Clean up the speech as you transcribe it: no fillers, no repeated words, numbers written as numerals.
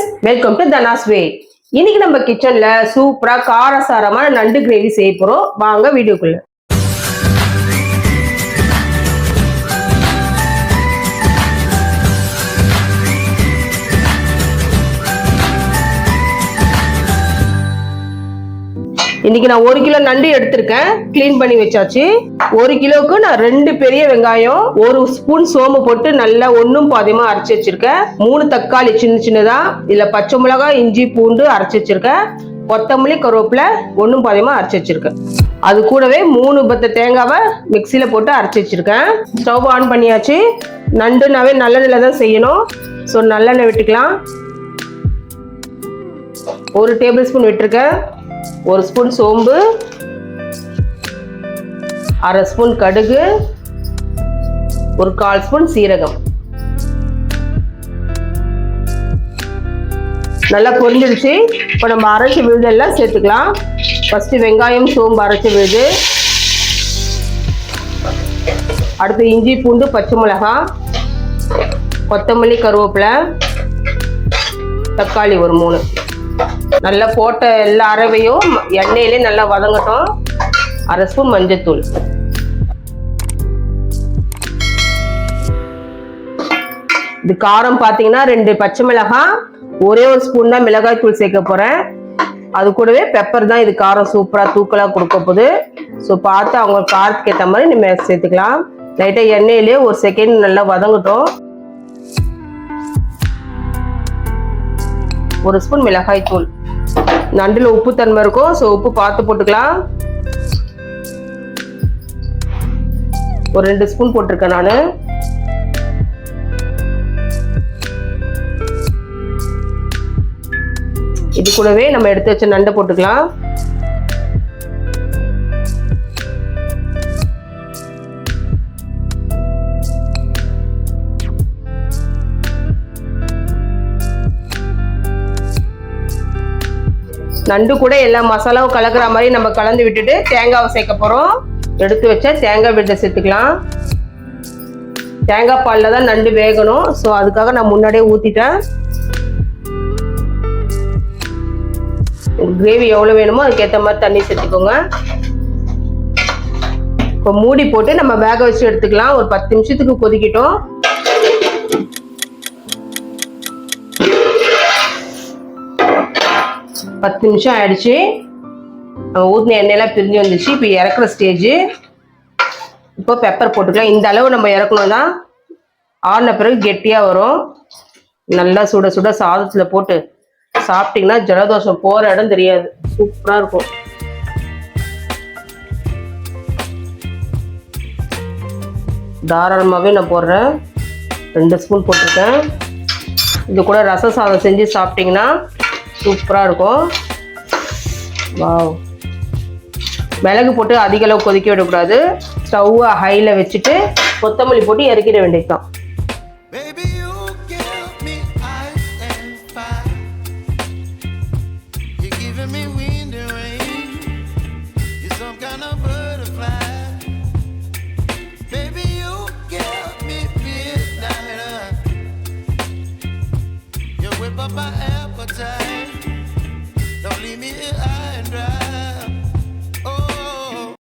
Friends, welcome to தனாஸ் வே. இன்னைக்கு நம்ம கிச்சன்ல சூப்பரா காரசாரமான நண்டு கிரேவி செய்ய போறோம். வாங்க வீடியோக்குள்ள. இன்னைக்கு நான் 1 கிலோ நண்டு எடுத்திருக்கேன். கிளீன் பண்ணி வச்சாச்சு. 1 கிலோவுக்கு நான் 2 பெரிய வெங்காயம், 1 ஸ்பூன் சோம்பு போட்டு நல்லா ஒன்னும் பாதியமா அரைச்சு வச்சிருக்கேன். 3 தக்காளி சின்ன சின்னதா, இல்ல பச்சை மிளகாய், இஞ்சி, பூண்டு அரைச்சு வச்சிருக்கேன். கொத்தமல்லி, கருவேப்பிலை ஒன்னும் பாதியமா அரைச்சு வச்சிருக்கேன். அது கூடவே 3 பத்த தேங்காவை மிக்சியில போட்டு அரைச்சு வச்சிருக்கேன். ஸ்டவ் ஆன் பண்ணியாச்சு. நண்டுனாவே நல்லெண்ணெயில தான் செய்யணும். ஸோ நல்லெண்ணெய் விட்டுக்கலாம். 1 டேபிள் ஸ்பூன் விட்டுருக்கேன். 1 ஸ்பூன் சோம்பு, 1/2 ஸ்பூன் கடுகு, 1/4 ஸ்பூன் சீரகம். நல்லா பொரிஞ்சிடுச்சு. இப்போ நம்ம அரைச்ச விழுதெல்லாம் சேர்த்துக்கலாம். ஃபர்ஸ்ட் வெங்காயம், சோம்பு அரைச்ச விழுது, அடுத்து இஞ்சி, பூண்டு, பச்சை மிளகாய், கொத்தமல்லி, கருவேப்பிலை, தக்காளி 3. நல்லா போட்ட எல்லா அரவையும் எண்ணெயிலே நல்லா வதங்கட்டும். 1/2 ஸ்பூன் மஞ்சத்தூள், இது காரம் பார்த்தீங்கன்னா 2 பச்சை மிளகாய், ஒரே 1 ஸ்பூன் தான் மிளகாய் தூள் சேர்க்க போறேன். அது கூடவே பெப்பர் தான் இது காரம் சூப்பரா தூக்கலா கொடுக்க போகுது. ஸோ பார்த்து அவங்க காரத்துக்கு ஏற்ற மாதிரி நம்ம சேர்த்துக்கலாம். லைட்டா எண்ணெயிலே 1 செகண்ட் நல்லா வதங்கட்டும். 1 ஸ்பூன் மிளகாய் தூள். நண்டுல உப்பு தன்மை இருக்கும். ஸோ உப்பு பார்த்து போட்டுக்கலாம். ஒரு 2 ஸ்பூன் போட்டிருக்கேன் நான். இது கூடவே நம்ம எடுத்து வச்ச நண்டை போட்டுக்கலாம். நண்டு கூட எல்லா மசாலாவும் கலக்கிற மாதிரி நம்ம கலந்து விட்டுட்டு தேங்காவை சேர்க்க போறோம். எடுத்து வச்ச தேங்காய் விழுத சேர்த்துக்கலாம். தேங்காய் பாலில் தான் நண்டு வேகணும். ஸோ அதுக்காக நான் முன்னாடியே ஊற்றிட்டேன். கிரேவி எவ்வளோ வேணுமோ அதுக்கேற்ற மாதிரி தண்ணி சேர்த்துக்கோங்க. இப்போ மூடி போட்டு நம்ம வேக வச்சு எடுத்துக்கலாம். ஒரு 10 நிமிஷத்துக்கு கொதிக்கட்டும். பத்து நிமிஷம் ஆயிடுச்சு. நம்ம ஊற்றின எண்ணெயெல்லாம் பிரிஞ்சு வந்துச்சு. இப்போ இறக்குற ஸ்டேஜ். இப்போ பெப்பர் போட்டுக்கலாம். இந்த அளவு நம்ம இறக்கணும் தான். ஆறின பிறகு கெட்டியாக வரும். நல்லா சுட சுட சாதத்தில் போட்டு சாப்பிட்டீங்கன்னா ஜலதோஷம் போகிற இடம் தெரியாது. சூப்பராக இருக்கும். தாராளமாகவே நான் போடுறேன். 2 ஸ்பூன் போட்டிருக்கேன். இது கூட ரச சாதம் செஞ்சு சாப்பிட்டீங்கன்னா சூப்பராக இருக்கும். வாவ். மிளகு போட்டு அதிக அளவு கொதிக்க விடக்கூடாது. ஸ்டவ்வை ஹையில் வச்சுட்டு கொத்தமல்லி போட்டு இறக்கிட வேண்டியதுதான்.